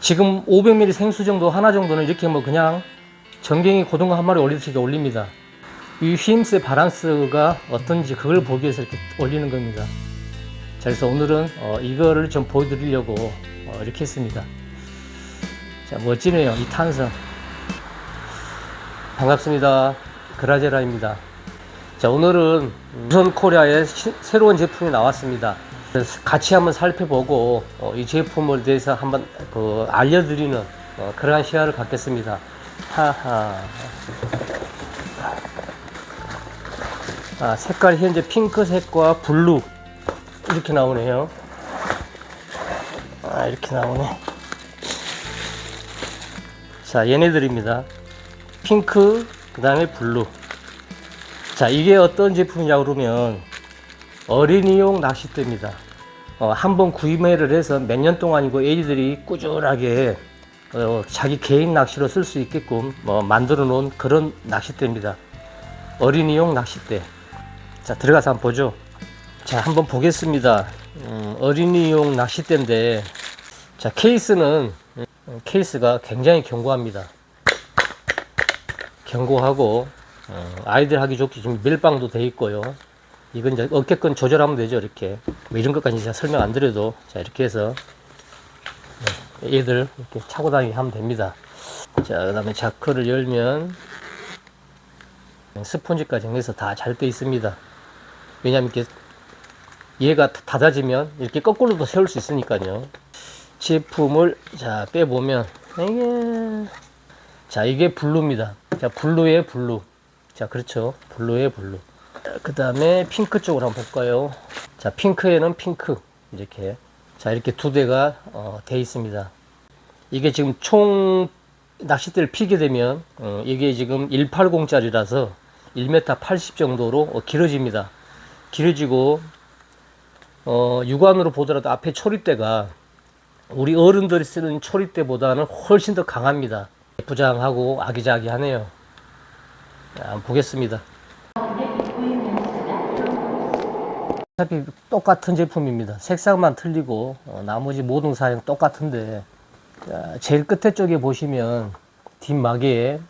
지금 500ml 생수 정도 하나 정도는 이렇게 뭐 그냥 전갱이 고등어 한 마리 올리듯이 올립니다. 이 휘임새의 바란스가 어떤지 그걸 보기 위해서 이렇게 올리는 겁니다. 자, 그래서 오늘은 이거를 좀 보여드리려고 이렇게 했습니다. 자, 멋지네요. 이 탄성. 반갑습니다. 그라제라입니다. 자, 오늘은 우선 코리아의 새로운 제품이 나왔습니다. 그래서 같이 한번 살펴보고 이 제품을 대해서 한번 알려드리는 그러한 시간을 갖겠습니다. 하하. 색깔 현재 핑크색과 블루 이렇게 나오네요. 이렇게 나오네. 자, 얘네들입니다. 핑크, 그 다음에 블루. 자, 이게 어떤 제품이냐고 그러면 어린이용 낚싯대입니다. 한번 구매를 해서 몇 년 동안이고 애들이 꾸준하게 자기 개인 낚시로 쓸 수 있게끔 만들어 놓은 그런 낚싯대입니다. 어린이용 낚싯대. 자, 들어가서 한번 보죠. 자, 한번 보겠습니다. 어린이용 낚싯대인데, 자, 케이스가 굉장히 견고합니다. 견고하고 아이들 하기 좋게 지금 밀방도 돼 있고요. 이건 이제 어깨끈 조절하면 되죠. 이렇게 뭐 이런 것까지 제가 설명 안 드려도, 자, 이렇게 해서 얘들 이렇게 차고 다니게 하면 됩니다. 자, 그 다음에 자크를 열면 스폰지까지 해서 다 잘 돼 있습니다. 왜냐하면 이렇게 얘가 닫아지면 이렇게 거꾸로도 세울 수 있으니까요. 제품을 자 빼보면 이게 블루입니다. 자, 블루의 블루. 자, 그렇죠. 블루의 블루. 그 다음에 핑크 쪽으로 한번 볼까요? 자, 핑크에는 핑크 이렇게, 자, 이렇게 두 대가 돼 있습니다. 이게 지금 총 낚싯대를 피게 되면 이게 지금 180짜리라서 1m 80 정도로 길어집니다. 길어지고 육안으로 보더라도 앞에 초리대가 우리 어른들이 쓰는 초리대보다는 훨씬 더 강합니다. 부장하고 아기자기하네요. 자, 한번 보겠습니다. 어차피 똑같은 제품입니다. 색상만 틀리고 나머지 모든 사양 똑같은데, 자, 제일 끝에 쪽에 보시면 뒷마개에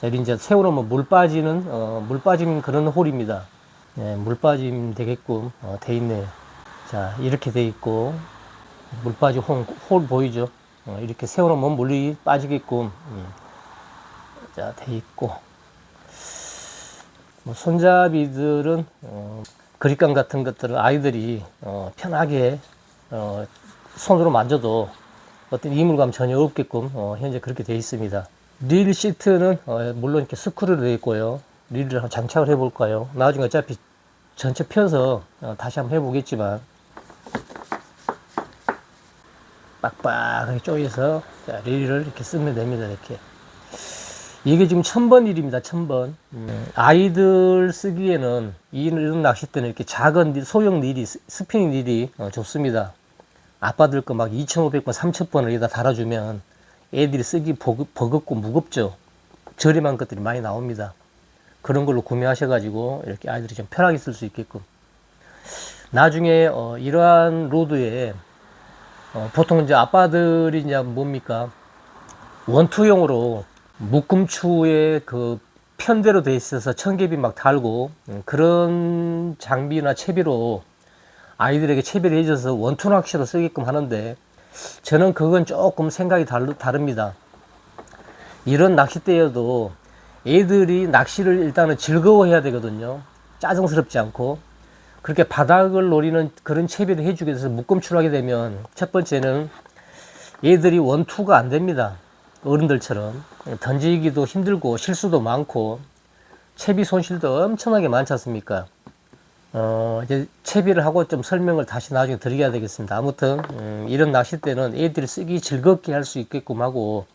이제 세워놓으면 물 빠지는 그런 홀입니다. 네, 물 빠짐 되게끔 돼 있네요. 자, 이렇게 돼 있고 물 빠지 홀 보이죠? 이렇게 세워놓으면 물이 빠지게끔 자, 돼 있고, 뭐 손잡이들은 그립감 같은 것들은 아이들이 편하게 손으로 만져도 어떤 이물감 전혀 없게끔 현재 그렇게 되어 있습니다. 릴 시트는 물론 이렇게 스크류로 되어 있고요. 릴을 한번 장착을 해 볼까요? 나중에 어차피 전체 펴서 다시 한번 해 보겠지만, 빡빡하게 쪼여서 릴을 이렇게 쓰면 됩니다. 이렇게. 이게 지금 1000번 릴입니다. 1000번. 아이들 쓰기에는 이런 낚싯대는 이렇게 작은 소형 릴이, 스피닝 릴이 좋습니다. 아빠들 거 막 2500번, 3000번을 여기다 달아주면 애들이 쓰기 버겁고 무겁죠. 저렴한 것들이 많이 나옵니다. 그런 걸로 구매하셔가지고 이렇게 아이들이 좀 편하게 쓸 수 있게끔. 나중에 이러한 로드에 보통 이제 아빠들이 이제 뭡니까, 원투용으로 묶음추에 그 편대로 돼 있어서 청개비 막 달고 그런 장비나 채비로 아이들에게 채비를 해줘서 원투 낚시로 쓰게끔 하는데, 저는 그건 조금 생각이 다릅니다. 이런 낚싯대여도 애들이 낚시를 일단은 즐거워해야 되거든요. 짜증스럽지 않고. 그렇게 바닥을 노리는 그런 채비를 해주게 돼서 묶음추를 하게 되면, 첫 번째는 애들이 원투가 안 됩니다. 어른들처럼 던지기도 힘들고 실수도 많고 채비 손실도 엄청나게 많지 않습니까? 이제 채비를 하고 좀 설명을 다시 나중에 드려야 되겠습니다. 아무튼 이런 낚싯대는 애들이 쓰기 즐겁게 할 수 있게끔 하고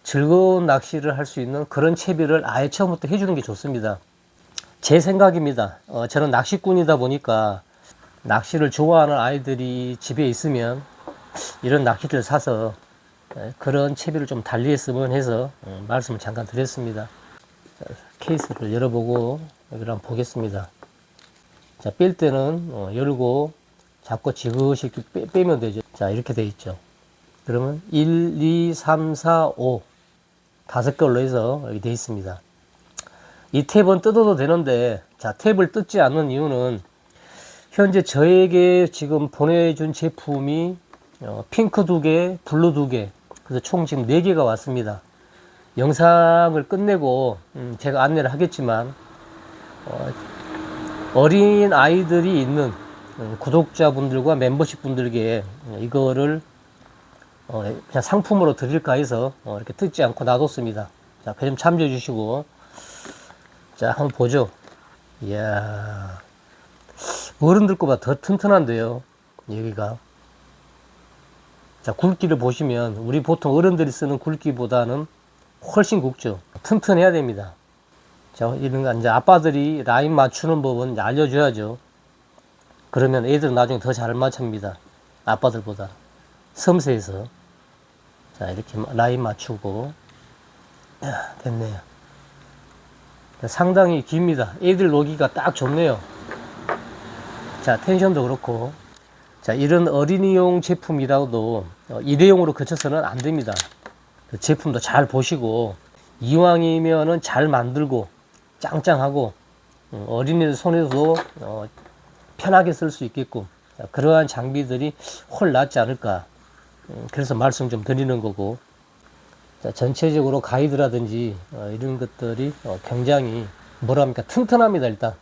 즐거운 낚시를 할 수 있는 그런 채비를 아예 처음부터 해주는 게 좋습니다. 제 생각입니다. 저는 낚시꾼이다 보니까 낚시를 좋아하는 아이들이 집에 있으면 이런 낚싯대를 사서 그런 채비를 좀 달리했으면 해서 말씀을 잠깐 드렸습니다. 자, 케이스를 열어보고 여기를 한번 보겠습니다. 자, 뺄 때는 열고 잡고 지그시 빼면 되죠. 자, 이렇게 돼 있죠. 그러면 1, 2, 3, 4, 5 다섯 걸로 해서 여기 되어 있습니다. 이 탭은 뜯어도 되는데, 자, 탭을 뜯지 않는 이유는 현재 저에게 지금 보내준 제품이 핑크 2개, 블루 2개, 그래서 총 지금 4개가 왔습니다. 영상을 끝내고 제가 안내를 하겠지만 어린 아이들이 있는 구독자분들과 멤버십 분들께 이거를 그냥 상품으로 드릴까 해서 이렇게 뜯지 않고 놔뒀습니다. 자, 그 점 참조해 주시고, 자, 한번 보죠. 이야, 어른들 거보다 더 튼튼한데요, 여기가. 자, 굵기를 보시면 우리 보통 어른들이 쓰는 굵기보다는 훨씬 굵죠. 튼튼해야 됩니다. 자, 이런 거 이제 아빠들이 라인 맞추는 법은 이제 알려줘야죠. 그러면 애들은 나중에 더 잘 맞춥니다. 아빠들보다. 섬세해서. 자, 이렇게 라인 맞추고. 야, 됐네요. 상당히 깁니다. 애들 놓기가 딱 좋네요. 자, 텐션도 그렇고. 자, 이런 어린이용 제품이라도 일회용으로 그쳐서는 안 됩니다. 그 제품도 잘 보시고, 이왕이면은 잘 만들고, 짱짱하고, 어린이들 손에도 편하게 쓸 수 있게끔, 자, 그러한 장비들이 훨 낫지 않을까. 그래서 말씀 좀 드리는 거고, 자, 전체적으로 가이드라든지 이런 것들이 굉장히 뭐랍니까, 튼튼합니다. 일단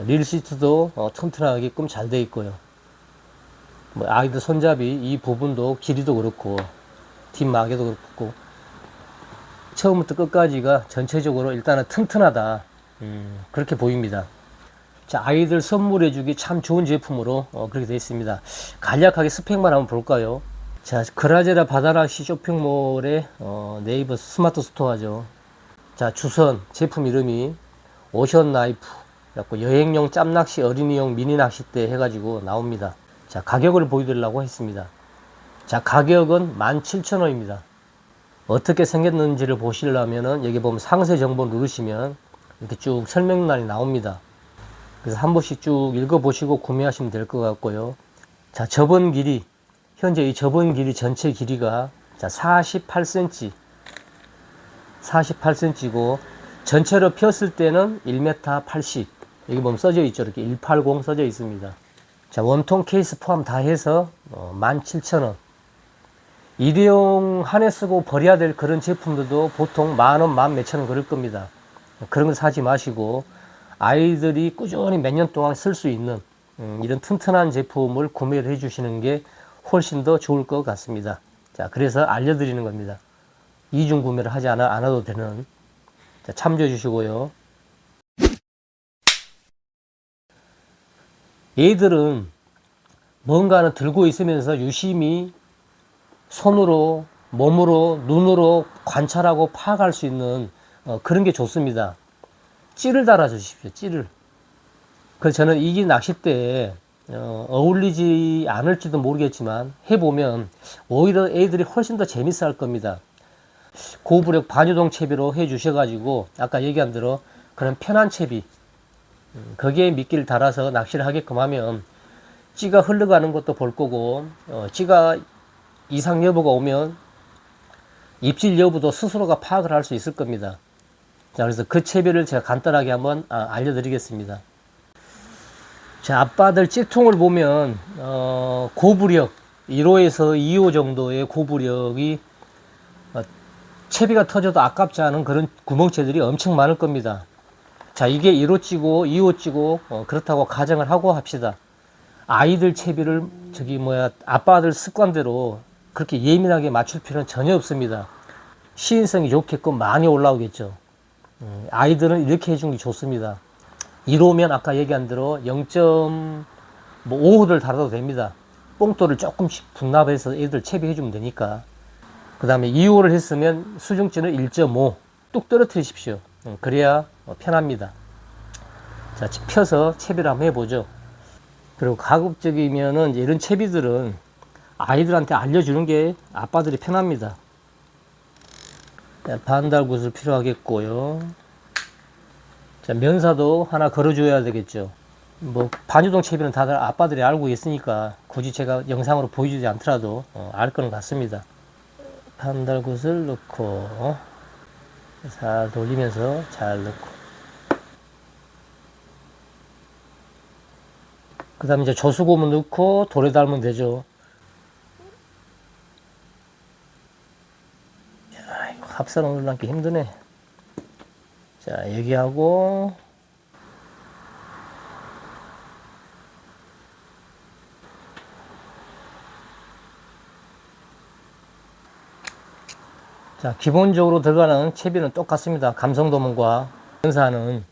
릴 시트도 튼튼하게끔 잘 되어 있고요. 뭐 아이들 손잡이 이 부분도 길이도 그렇고 뒷마개도 그렇고 처음부터 끝까지가 전체적으로 일단은 튼튼하다, 그렇게 보입니다. 자, 아이들 선물해주기 참 좋은 제품으로 그렇게 되어 있습니다. 간략하게 스펙만 한번 볼까요? 자, 그라제라 바다낚시 쇼핑몰의 네이버 스마트 스토어죠. 자, 주선 제품 이름이 오션 나이프, 그래갖고 여행용 짬낚시 어린이용 미니 낚싯대 해가지고 나옵니다. 자, 가격을 보여드리려고 했습니다. 자, 가격은 17,000원입니다. 어떻게 생겼는지를 보시려면은 여기 보면 상세 정보 누르시면 이렇게 쭉 설명란이 나옵니다. 그래서 한 번씩 쭉 읽어보시고 구매하시면 될 것 같고요. 자, 접은 길이, 현재 이 접은 길이 전체 길이가 자 48cm, 48cm고 전체로 폈을 때는 1m 80. 여기 보면 써져 있죠. 이렇게 180 써져 있습니다. 자, 원통 케이스 포함 다 해서 17,000원. 일회용 한 해 쓰고 버려야 될 그런 제품들도 보통 만원, 만 몇천원 그럴 겁니다. 그런 거 사지 마시고 아이들이 꾸준히 몇 년 동안 쓸 수 있는 이런 튼튼한 제품을 구매를 해 주시는 게 훨씬 더 좋을 것 같습니다. 자, 그래서 알려드리는 겁니다. 이중 구매를 하지 않아도 되는. 자, 참조해 주시고요. 얘들은 뭔가는 들고 있으면서 유심히 손으로, 몸으로, 눈으로 관찰하고 파악할 수 있는 그런 게 좋습니다. 찌를 달아 주십시오. 찌를. 그래서 저는 이 낚싯대에 어울리지 않을지도 모르겠지만 해보면 오히려 애들이 훨씬 더 재밌어 할 겁니다. 고부력 반유동 채비로 해 주셔가지고 아까 얘기한 대로 그런 편한 채비, 거기에 미끼를 달아서 낚시를 하게끔 하면 찌가 흘러가는 것도 볼 거고, 찌가 이상 여부가 오면 입질 여부도 스스로가 파악을 할 수 있을 겁니다. 자, 그래서 그 채비를 제가 간단하게 한번 알려드리겠습니다. 자, 아빠들 찌통을 보면 고부력 1호에서 2호 정도의 고부력이 채비가 터져도 아깝지 않은 그런 구멍채들이 엄청 많을 겁니다. 자, 이게 1호 찌고 2호 찌고 그렇다고 가정을 하고 합시다. 아이들 채비를 아빠들 습관대로 그렇게 예민하게 맞출 필요는 전혀 없습니다. 시인성이 좋게끔 많이 올라오겠죠. 아이들은 이렇게 해주는 게 좋습니다. 1호면 아까 얘기한 대로 0.5호를 달아도 됩니다. 뽕돌을 조금씩 분납해서 애들 채비해주면 되니까. 그 다음에 2호를 했으면 수중찌는 1.5 뚝 떨어뜨리십시오. 그래야 편합니다. 자, 펴서 채비를 한번 해보죠. 그리고 가급적이면은 이런 채비들은 아이들한테 알려주는 게 아빠들이 편합니다. 반달 구슬 필요하겠고요. 자, 면사도 하나 걸어줘야 되겠죠. 뭐 반유동 채비는 다들 아빠들이 알고 있으니까 굳이 제가 영상으로 보여주지 않더라도 알 거는 같습니다. 반달굿을 넣고 잘 돌리면서 잘 넣고, 그 다음에 이제 조수고무 넣고 돌에 달면 되죠. 야, 이거 합선 올라가기 힘드네. 자, 여기하고 자, 기본적으로 들어가는 채비는 똑같습니다. 감성도문과 연사는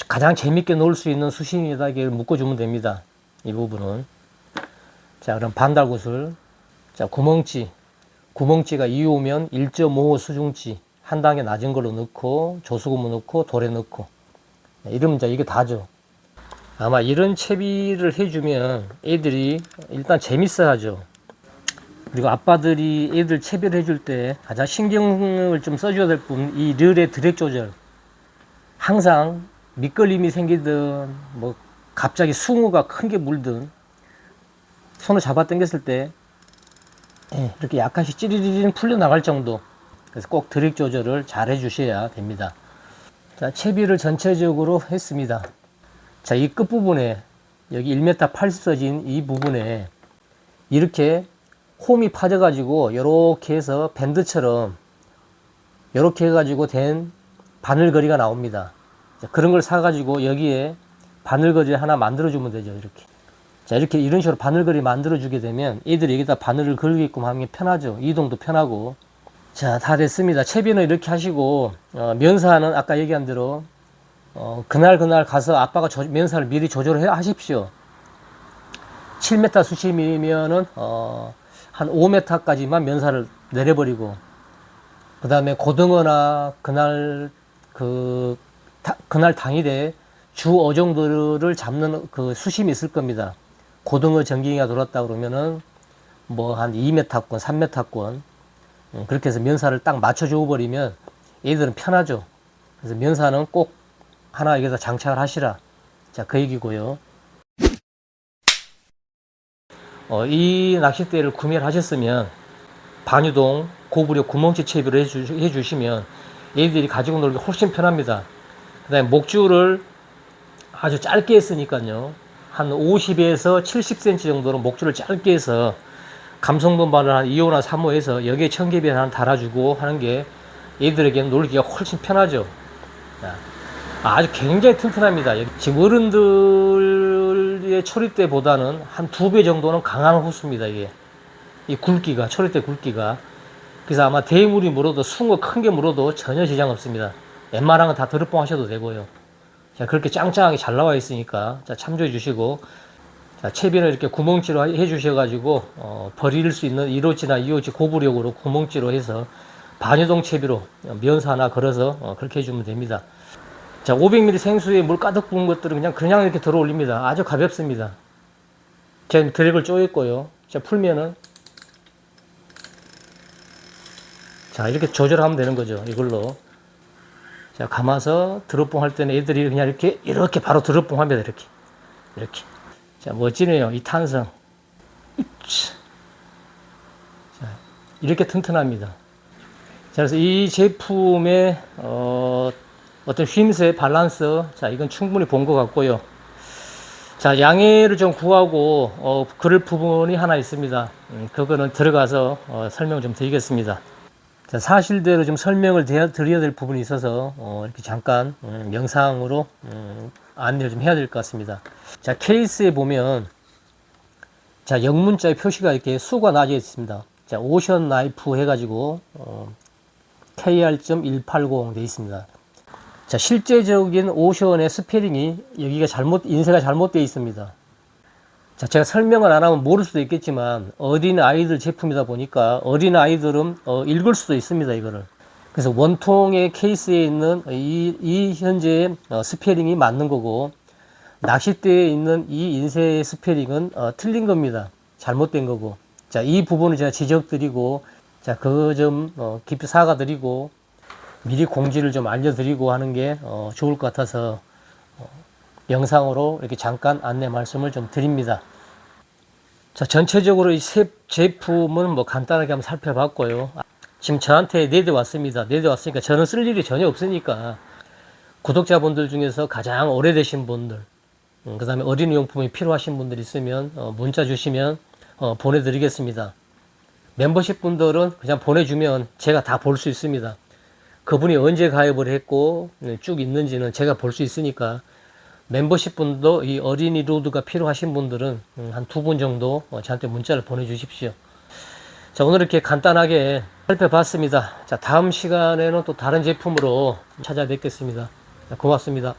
가장 재밌게 놓을 수 있는 수심에다 이렇게 묶어주면 됩니다. 이 부분은. 자, 그럼 반달굿을, 자, 구멍찌가 2호면 1.5호 수중찌 한 단계 낮은 걸로 넣고 조수고무 넣고 돌에 넣고, 이러면 이제 이게 다죠. 아마 이런 채비를 해주면 애들이 일단 재밌어 하죠. 그리고 아빠들이 애들 채비를 해줄 때 가장 신경을 좀 써줘야 될 부분, 이 릴의 드랙 조절. 항상 밑걸림이 생기든 뭐 갑자기 숭어가 큰 게 물든 손을 잡아 당겼을 때 이렇게 약간씩 찌리리리 풀려 나갈 정도. 그래서 꼭 드랙 조절을 잘 해주셔야 됩니다. 자, 채비를 전체적으로 했습니다. 자, 이 끝부분에 여기 1m 80서진 이 부분에 이렇게 홈이 파져가지고 이렇게 해서 밴드처럼 이렇게 해가지고 된 바늘거리가 나옵니다. 자, 그런 걸 사가지고 여기에 바늘거리 하나 만들어주면 되죠. 이렇게. 자, 이렇게 이런 식으로 바늘거리 만들어주게 되면 애들이 여기다 바늘을 걸게끔 하는 게 편하죠. 이동도 편하고. 자, 다 됐습니다. 채비는 이렇게 하시고 면사는 아까 얘기한 대로 그날 가서 아빠가 면사를 미리 조절을 하십시오. 7m 수심이면은 한 5m까지만 면사를 내려버리고, 그 다음에 고등어나 그날 당일에 주 어종들을 잡는 그 수심이 있을 겁니다. 고등어 전갱이가 돌았다 그러면은 뭐 한 2m권, 3m권, 그렇게 해서 면사를 딱 맞춰줘 버리면 얘들은 편하죠. 그래서 면사는 꼭 하나 여기다 장착을 하시라. 자, 그 얘기고요. 이 낚싯대를 구매를 하셨으면 반유동 고부력 구멍치 채비를 해주시면 얘들이 가지고 놀기 훨씬 편합니다. 그 다음에 목줄을 아주 짧게 했으니까요. 한 50에서 70cm 정도로 목줄을 짧게 해서 감성돔 바늘 한 2호나 3호 해서 여기에 청개비 하나 달아주고 하는 게 얘들에게는 놀기가 훨씬 편하죠. 아주 굉장히 튼튼합니다. 지금 어른들의 초리대보다는 한 2배 정도는 강한 호수입니다. 이게 이 굵기가, 초리대 굵기가. 그래서 아마 대물이 물어도, 숭어 큰 게 물어도 전혀 지장 없습니다. 웬만한 건 다 드롭봉 하셔도 되고요. 자, 그렇게 짱짱하게 잘 나와 있으니까 자, 참조해 주시고, 자, 채비는 이렇게 구멍찌로 해 주셔가지고 버릴 수 있는 1호찌나 2호찌 고부력으로 구멍찌로 해서 반유동 채비로 면사 하나 걸어서 그렇게 해주면 됩니다. 자, 500ml 생수에 물 가득 부은 것들은 그냥 이렇게 들어 올립니다. 아주 가볍습니다. 제가 드랙을 쪼였고요. 자, 풀면은 자, 이렇게 조절하면 되는 거죠. 이걸로. 자, 감아서 드롭봉 할 때는 애들이 그냥 이렇게 바로 드롭봉 합니다. 이렇게. 자, 멋지네요. 이 탄성. 자, 이렇게 튼튼합니다. 자, 그래서 이 제품의 어떤 휘임새 밸런스, 자, 이건 충분히 본 것 같고요. 자, 양해를 좀 구하고 그럴 부분이 하나 있습니다. 그거는 들어가서 설명 좀 드리겠습니다. 자, 사실대로 좀 설명을 드려야 될 부분이 있어서 이렇게 잠깐 영상으로 안내를 좀 해야 될 것 같습니다. 자, 케이스에 보면 자, 영문자의 표시가 이렇게 수가 나져 있습니다. 자, 오션 나이프 해가지고 KR.180 되어 있습니다. 자, 실제적인 오션의 스페링이 여기가 인쇄가 잘못되어 있습니다. 자, 제가 설명을 안 하면 모를 수도 있겠지만 어린 아이들 제품이다 보니까 어린 아이들은 읽을 수도 있습니다, 이거를. 그래서 원통의 케이스에 있는 이 현재의 스페링이 맞는 거고, 낚싯대에 있는 이 인쇄의 스페링은 틀린 겁니다. 잘못된 거고. 자, 이 부분을 제가 지적드리고, 자, 그 점 깊이 사과드리고 미리 공지를 좀 알려드리고 하는 게 좋을 것 같아서 영상으로 이렇게 잠깐 안내 말씀을 좀 드립니다. 자, 전체적으로 이 제품은 뭐 간단하게 한번 살펴봤고요. 지금 저한테 내려왔습니다. 내려왔으니까 저는 쓸 일이 전혀 없으니까 구독자분들 중에서 가장 오래되신 분들, 그 다음에 어린이용품이 필요하신 분들 있으면 문자 주시면 보내드리겠습니다. 멤버십 분들은 그냥 보내주면 제가 다 볼 수 있습니다. 그분이 언제 가입을 했고 쭉 있는지는 제가 볼 수 있으니까 멤버십 분도 이 어린이 로드가 필요하신 분들은 한 2분 정도 저한테 문자를 보내주십시오. 자, 오늘 이렇게 간단하게 살펴봤습니다. 자, 다음 시간에는 또 다른 제품으로 찾아뵙겠습니다. 자, 고맙습니다.